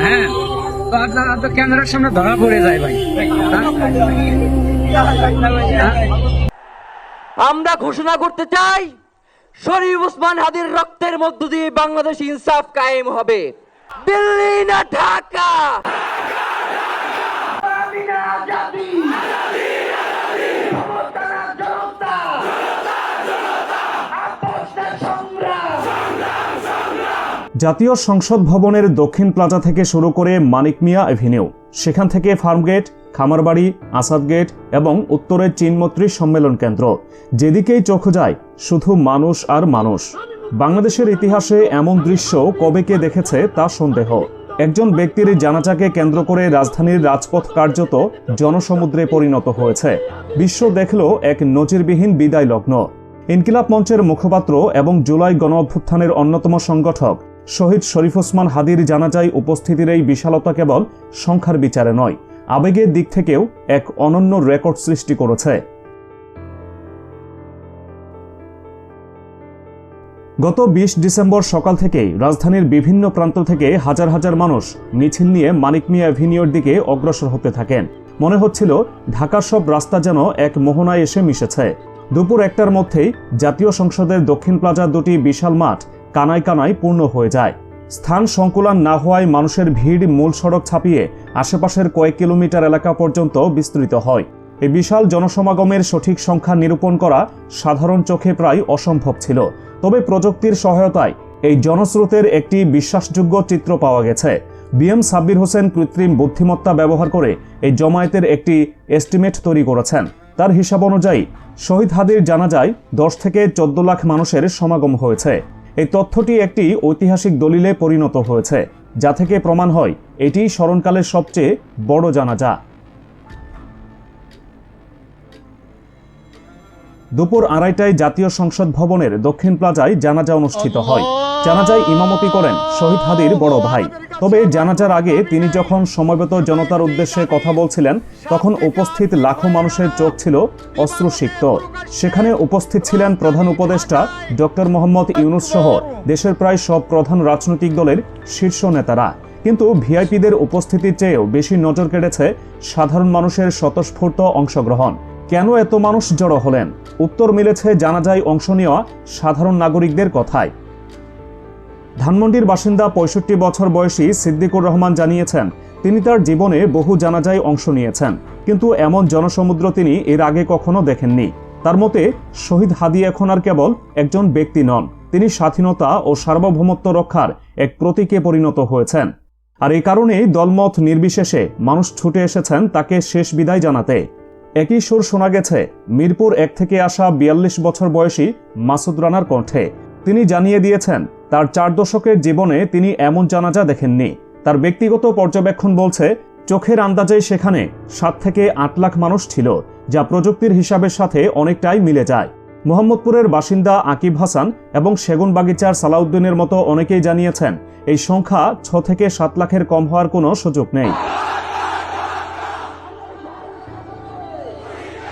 হ্যাঁ, তো ক্যামেরার সামনে ধরা পড়ে যায় ভাই। আমরা ঘোষণা করতে চাই, শরীফ ওসমান হাদির রক্তের মধ্য দিয়ে বাংলাদেশ ইনসাফ কায়েম হবে। দিল্লি না ঢাকা, জাতীয় সংসদ ভবনের দক্ষিণ প্লাজা থেকে শুরু করে মানিক মিয়া এভিনিউ, সেখান থেকে ফার্মগেট, খামারবাড়ি, আসাদ গেট এবং উত্তরের চীনমৈত্রী সম্মেলন কেন্দ্র, যেদিকেই চোখ যায় শুধু মানুষ আর মানুষ। বাংলাদেশের ইতিহাসে এমন দৃশ্য কবে কে দেখেছে তা সন্দেহ। একজন ব্যক্তির জানাজাকে কেন্দ্র করে রাজধানীর রাজপথ কার্যত জনসমুদ্রে পরিণত হয়েছে। বিশ্ব দেখল এক নজিরবিহীন বিদায় লগ্ন। ইনকিলাব মঞ্চের মুখপাত্র এবং জুলাই গণ অভ্যুত্থানের অন্যতম সংগঠক শহীদ শরীফ ওসমান হাদির জানাজায় উপস্থিতির এই বিশালতা কেবল সংখ্যার বিচারে নয়, আবেগের দিক থেকেও এক অনন্য রেকর্ড সৃষ্টি করেছে। গত 20 ডিসেম্বর সকাল থেকেই রাজধানীর বিভিন্ন প্রান্ত থেকে হাজার হাজার মানুষ মিছিল নিয়ে মানিক মিয়া এভিনিউর দিকে অগ্রসর হতে থাকেন। মনে হচ্ছিল ঢাকার সব রাস্তা যেন এক মোহনায় এসে মিশেছে। দুপুর 1টার মধ্যেই জাতীয় সংসদের দক্ষিণ প্লাজার দুটি বিশাল মাঠ কানায় কানায় পূর্ণ হয়ে যায়। স্থান সংকুলান না হওয়ায় মানুষের ভিড় মূল সড়ক ছাপিয়ে আশেপাশের কয়েক কিলোমিটার এলাকা পর্যন্ত বিস্তৃত হয়। এই বিশাল জনসমাগমের সঠিক সংখ্যা নিরূপণ করা সাধারণ চোখে প্রায় অসম্ভব ছিল। তবে প্রযুক্তির সহায়তায় এই জনস্রোতের একটি বিশ্বাসযোগ্য চিত্র পাওয়া গেছে। বিএম সাব্বির হোসেন কৃত্রিম বুদ্ধিমত্তা ব্যবহার করে এই জমায়েতের একটি এস্টিমেট তৈরি করেছেন। তার হিসাব অনুযায়ী শহীদ হাদির জানাজায় 10 থেকে 14 লাখ মানুষের সমাগম হয়েছে। এই তথ্যটি একটি ঐতিহাসিক দলিলে পরিণত হয়েছে, যা থেকে প্রমাণ হয় এটি স্মরণকালের সবচেয়ে বড় জানাজা। দুপুর 2:30টায় জাতীয় সংসদ ভবনের দক্ষিণ প্লাজায় জানাজা অনুষ্ঠিত হয়। জানাজায় ইমামতি করেন শহীদ হাদির বড় ভাই। তবে জানাজার আগে তিনি যখন সমবেত জনতার উদ্দেশ্যে কথা বলছিলেন, তখন উপস্থিত লাখো মানুষের চোখ ছিল অশ্রুসিক্ত। সেখানে উপস্থিত ছিলেন প্রধান উপদেষ্টা ডক্টর মোহাম্মদ ইউনূস সহ দেশের প্রায় সব প্রধান রাজনৈতিক দলের শীর্ষ নেতারা। কিন্তু ভিআইপিদের উপস্থিতির চেয়েও বেশি নজর কেড়েছে সাধারণ মানুষের স্বতঃস্ফূর্ত অংশগ্রহণ। কেন এত মানুষ জড়ো হলেন? উত্তর মিলেছে জানাজায় অংশ নেওয়া সাধারণ নাগরিকদের কথায়। ধানমন্ডির বাসিন্দা 65 বছর বয়সী সিদ্দিকুর রহমান জানিয়েছেন, তিনি তার জীবনে বহু জানাজায় অংশ নিয়েছেন, কিন্তু এমন জনসমুদ্র তিনি এর আগে কখনো দেখেননি। তার মতে শহীদ হাদি এখন আর কেবল একজন ব্যক্তি নন, তিনি স্বাধীনতা ও সার্বভৌমত্ব রক্ষার এক প্রতীকে পরিণত হয়েছেন। আর এই কারণেই দলমত নির্বিশেষে মানুষ ছুটে এসেছেন তাকে শেষ বিদায় জানাতে। একই সুর শোনা গেছে মিরপুর 1 থেকে আসা 42 বছর বয়সী মাসুদ রানার কণ্ঠে। তিনি জানিয়ে দিয়েছেন, তার 4 দশকের জীবনে তিনি এমন জানাজা দেখেননি। তার ব্যক্তিগত পর্যবেক্ষণ বলছে, চোখের আন্দাজে সেখানে 7 থেকে 8 লাখ মানুষ ছিল, যা প্রযুক্তির হিসাবের সাথে অনেকটাই মিলে যায়। মোহাম্মদপুরের বাসিন্দা আকিব হাসান এবং সেগুনবাগিচার সালাউদ্দিনের মতো অনেকেই জানিয়েছেন, এই সংখ্যা 6 থেকে 7 লাখের কম হওয়ার কোনো সুযোগ নেই।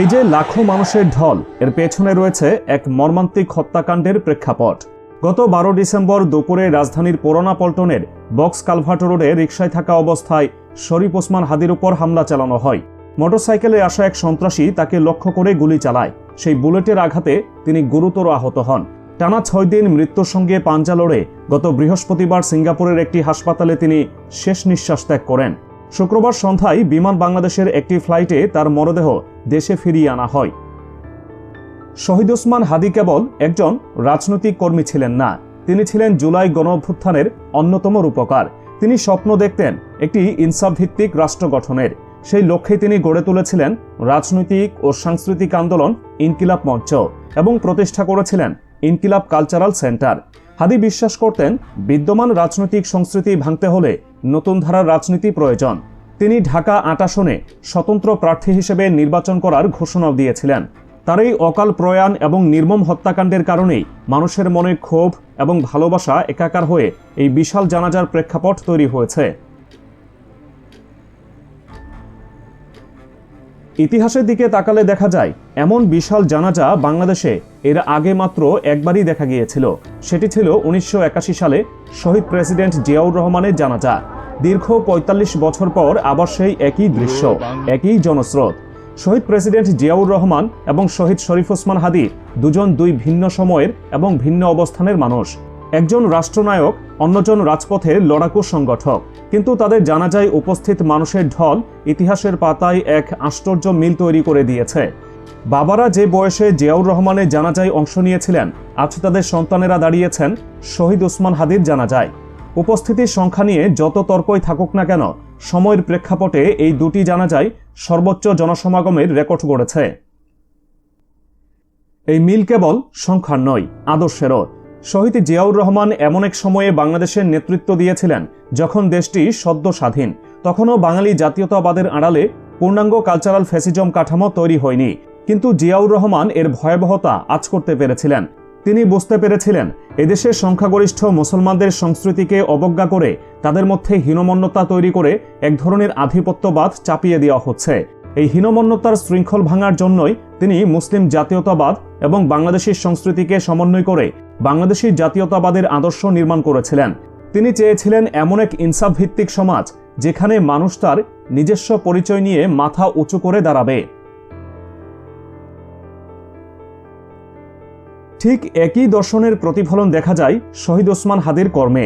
এই যে লাখো মানুষের ঢল, এর পেছনে রয়েছে এক মর্মান্তিক হত্যাকাণ্ডের প্রেক্ষাপট। গত 12 ডিসেম্বর দুপুরে রাজধানীর পুরানা পল্টনের বক্স কালভার্ট রোডে রিকশায় থাকা অবস্থায় শরীফ ওসমান হাদির উপর হামলা চালানো হয়। মোটরসাইকেলে আসা এক সন্ত্রাসী তাকে লক্ষ্য করে গুলি চালায়। সেই বুলেটের আঘাতে তিনি গুরুতর আহত হন। টানা 6 দিন মৃত্যুর সঙ্গে পাঞ্জা লড়ে গত বৃহস্পতিবার সিঙ্গাপুরের একটি হাসপাতালে তিনি শেষ নিঃশ্বাস ত্যাগ করেন। শুক্রবার সন্ধ্যায় বিমান বাংলাদেশের একটি ফ্লাইটে তার মরদেহ দেশে ফিরিয়ে আনা হয়। শহীদ ওসমান হাদি কেবল একজন রাজনৈতিক কর্মী ছিলেন না, তিনি ছিলেন জুলাই গণ অভ্যুত্থানের অন্যতম রূপকার। তিনি স্বপ্ন দেখতেন একটি ইনসাফ ভিত্তিক রাষ্ট্র গঠনের। সেই লক্ষ্যে তিনি গড়ে তুলেছিলেন রাজনৈতিক ও সাংস্কৃতিক আন্দোলন ইনকিলাব মঞ্চ এবং প্রতিষ্ঠা করেছিলেন ইনকিলাব কালচারাল সেন্টার। হাদি বিশ্বাস করতেন, বিদ্যমান রাজনৈতিক সংস্কৃতি ভাঙতে হলে নতুন ধারার রাজনীতি প্রয়োজন। তিনি ঢাকা 8 আসনে স্বতন্ত্র প্রার্থী হিসেবে নির্বাচন করার ঘোষণাও দিয়েছিলেন। তার এই অকাল প্রয়াণ এবং নির্মম হত্যাকাণ্ডের কারণেই মানুষের মনে ক্ষোভ এবং ভালোবাসা একাকার হয়ে এই বিশাল জানাজার প্রেক্ষাপট তৈরি হয়েছে। ইতিহাসের দিকে তাকালে দেখা যায় এমন বিশাল জানাজা বাংলাদেশে এর আগে মাত্র একবারই দেখা গিয়েছিল। সেটি ছিল 1981 সালে শহীদ প্রেসিডেন্ট জিয়াউর রহমানের জানাজা। দীর্ঘ ৪৫ বছর পর আবার সেই একই দৃশ্য, একই জনস্রোত। শহীদ প্রেসিডেন্ট জিয়াউর রহমান এবং শহীদ শরীফ ওসমান হাদী দুজন দুই ভিন্ন সময়ের এবং ভিন্ন অবস্থানের মানুষ। একজন রাষ্ট্রনায়ক, অন্যজন রাজপথের লড়াকু সংগঠক, কিন্তু তাদের জানাজায় উপস্থিত মানুষের ঢল ইতিহাসের পাতায় এক আশ্চর্য মিল তৈরি করে দিয়েছে। বাবারা যে বয়সে জিয়াউর রহমানের জানাজায় অংশ নিয়েছিলেন, আজ তাদের সন্তানেরা দাঁড়িয়েছেন শহীদ ওসমান হাদীর জানাজায়। উপস্থিতির সংখ্যা নিয়ে যত তর্কই থাকুক না কেন, সময়ের প্রেক্ষাপটে এই দুটি জানাজায় সর্বোচ্চ জনসমাগমের রেকর্ড গড়েছে। এই মিল কেবল সংখ্যার নয়, আদর্শেরও। শহীদ জিয়াউর রহমান এমন এক সময়ে বাংলাদেশের নেতৃত্ব দিয়েছিলেন যখন দেশটি সদ্য স্বাধীন। তখনও বাঙালি জাতীয়তাবাদের আড়ালে পূর্ণাঙ্গ কালচারাল ফ্যাসিজম কাঠামো তৈরি হয়নি, কিন্তু জিয়াউর রহমান এর ভয়াবহতা আঁচ করতে পেরেছিলেন। তিনি বুঝতে পেরেছিলেন এদেশের সংখ্যাগরিষ্ঠ মুসলমানদের সংস্কৃতিকে অবজ্ঞা করে তাদের মধ্যে হীনমন্যতা তৈরি করে এক ধরনের আধিপত্যবাদ চাপিয়ে দেওয়া হচ্ছে। এই হীনমন্যতার শৃঙ্খল ভাঙার জন্যই তিনি মুসলিম জাতীয়তাবাদ এবং বাংলাদেশী সংস্কৃতিকে সমন্বয় করে বাংলাদেশী জাতীয়তাবাদের আদর্শ নির্মাণ করেছিলেন। তিনি চেয়েছিলেন এমন এক ইনসাফ ভিত্তিক সমাজ যেখানে মানুষ তার নিজস্ব পরিচয় নিয়ে মাথা উঁচু করে দাঁড়াবে। ঠিক একই দর্শনের প্রতিফলন দেখা যায় শহীদ ওসমান হাদীর কর্মে।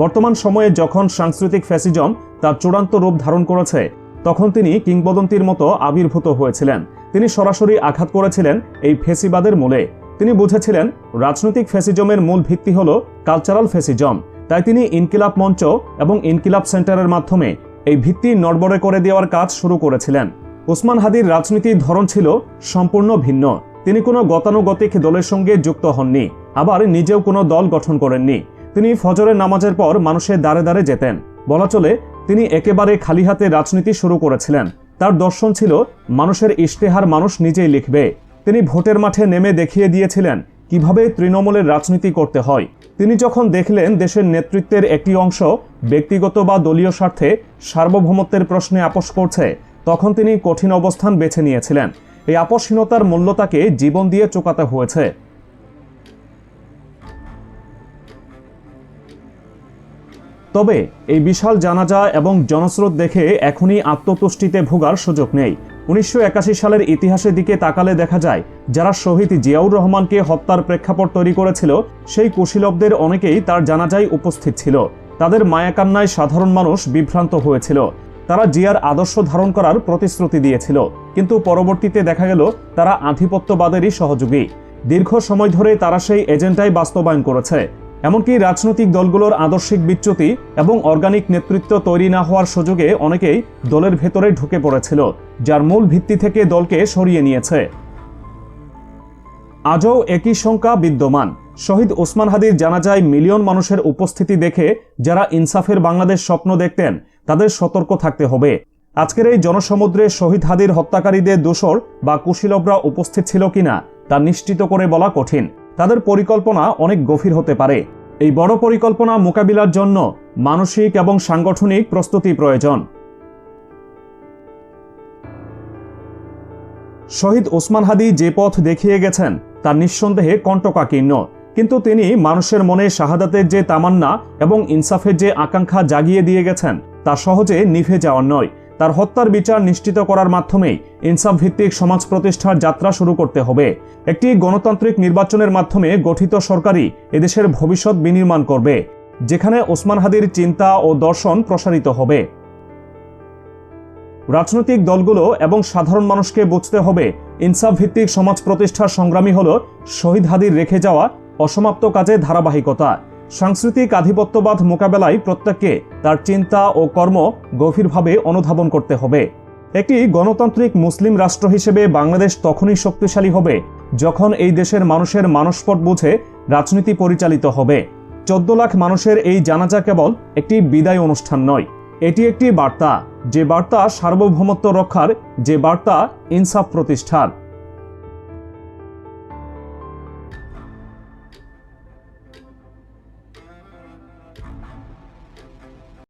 বর্তমান সময়ে যখন সাংস্কৃতিক ফ্যাসিজম তার চূড়ান্ত রূপ ধারণ করেছে, তখন তিনি কিংবদন্তির মতো আবির্ভূত হয়েছিলেন। তিনি সরাসরি আঘাত করেছিলেন এই ফ্যাসিবাদের মূলে। তিনি বুঝেছিলেন রাজনৈতিক ফ্যাসিজমের মূল ভিত্তি হল কালচারাল ফ্যাসিজম। তাই তিনি ইনকিলাব মঞ্চ এবং ইনকিলাব সেন্টারের মাধ্যমে এই ভিত্তি নড়বড়ে করে দেওয়ার কাজ শুরু করেছিলেন। ওসমান হাদীর রাজনীতির ধরন ছিল সম্পূর্ণ ভিন্ন। তিনি কোনো গতানুগতিক দলের সঙ্গে যুক্ত হননি, আবার নিজেও কোনো দল গঠন করেননি। তিনি ফজরের নামাজের পর মানুষের দ্বারে দ্বারে যেতেন। বলা চলে তিনি একেবারে খালি হাতে রাজনীতি শুরু করেছিলেন। তার দর্শন ছিল মানুষের ইশতেহার মানুষ নিজেই লিখবে। তিনি ভোটের মাঠে নেমে দেখিয়ে দিয়েছিলেন কিভাবে তৃণমূলের রাজনীতি করতে হয়। তিনি যখন দেখলেন দেশের নেতৃত্বের একটি অংশ ব্যক্তিগত বা দলীয় স্বার্থে সার্বভৌমত্বের প্রশ্নে আপোস করছে, তখন তিনি কঠিন অবস্থান বেছে নিয়েছিলেন। এই আপোষহীনতার মূল্য তাকে জীবন দিয়ে চোকাতে হয়েছে। তবে এই বিশাল জানাজা এবং জনস্রোত দেখে এখনই আত্মতুষ্টিতে ভোগার সুযোগ নেই। 1981 সালের ইতিহাসের দিকে তাকালে দেখা যায় যারা শহীদ জিয়াউর রহমানকে হত্যার প্রেক্ষাপট তৈরি করেছিল, সেই কুশীলবদের অনেকেই তার জানাজায় উপস্থিত ছিল। তাদের মায়াকান্নায় সাধারণ মানুষ বিভ্রান্ত হয়েছিল। তারা জিয়ার আদর্শ ধারণ করার প্রতিশ্রুতি দিয়েছিল, কিন্তু পরবর্তীতে দেখা গেল তারা আধিপত্যবাদেরই সহযোগী। দীর্ঘ সময় ধরে তারা সেই এজেন্ডাই বাস্তবায়ন করেছে। এমনকি রাজনৈতিক দলগুলোর আদর্শিক বিচ্যুতি এবং অর্গানিক নেতৃত্ব তৈরি না হওয়ার সুযোগে অনেকেই দলের ভেতরে ঢুকে পড়েছিল, যার মূল ভিত্তি থেকে দলকে সরিয়ে নিয়েছে। আজও একই শঙ্কা বিদ্যমান। শহীদ ওসমান হাদীর জানাজায় মিলিয়ন মানুষের উপস্থিতি দেখে যারা ইনসাফের বাংলাদেশ স্বপ্ন দেখতেন, তাদের সতর্ক থাকতে হবে। আজকের এই জনসমুদ্রে শহীদ হাদীর হত্যাকারীদের দোসর বা কুশীলবরা উপস্থিত ছিল কিনা তা নিশ্চিত করে বলা কঠিন। তাদের পরিকল্পনা অনেক গভীর হতে পারে। এই বড় পরিকল্পনা মোকাবিলার জন্য মানসিক এবং সাংগঠনিক প্রস্তুতি প্রয়োজন। শহীদ ওসমান হাদী যে পথ দেখিয়ে গেছেন তা নিঃসন্দেহে কণ্টকাকীর্ণ, কিন্তু তিনি মানুষের মনে শাহাদাতের যে তামান্না এবং ইনসাফের যে আকাঙ্ক্ষা জাগিয়ে দিয়ে গেছেন তা সহজে নিভে যাওয়ার নয়। তার হত্যার বিচার নিশ্চিত করার মাধ্যমেই ইনসাফ ভিত্তিক সমাজ প্রতিষ্ঠার যাত্রা শুরু করতে হবে। একটি গণতান্ত্রিক নির্বাচনের মাধ্যমে গঠিত সরকারই এদেশের ভবিষ্যৎ বিনির্মাণ করবে, যেখানে ওসমান হাদীর চিন্তা ও দর্শন প্রসারিত হবে। রাজনৈতিক দলগুলো এবং সাধারণ মানুষকে বুঝতে হবে ইনসাফ ভিত্তিক সমাজ প্রতিষ্ঠার সংগ্রামী হল শহীদ হাদীর রেখে যাওয়া অসমাপ্ত কাজে ধারাবাহিকতা। সাংস্কৃতিক আধিপত্যবাদ মোকাবেলায় প্রত্যেককে তার চিন্তা ও কর্ম গভীরভাবে অনুধাবন করতে হবে। একটি গণতান্ত্রিক মুসলিম রাষ্ট্র হিসেবে বাংলাদেশ তখনই শক্তিশালী হবে যখন এই দেশের মানুষের মানসপট বুঝে রাজনীতি পরিচালিত হবে। 14 লাখ মানুষের এই জানাজা কেবল একটি বিদায় অনুষ্ঠান নয়, এটি একটি বার্তা, যে বার্তা সার্বভৌমত্ব রক্ষার, যে বার্তা ইনসাফ প্রতিষ্ঠার।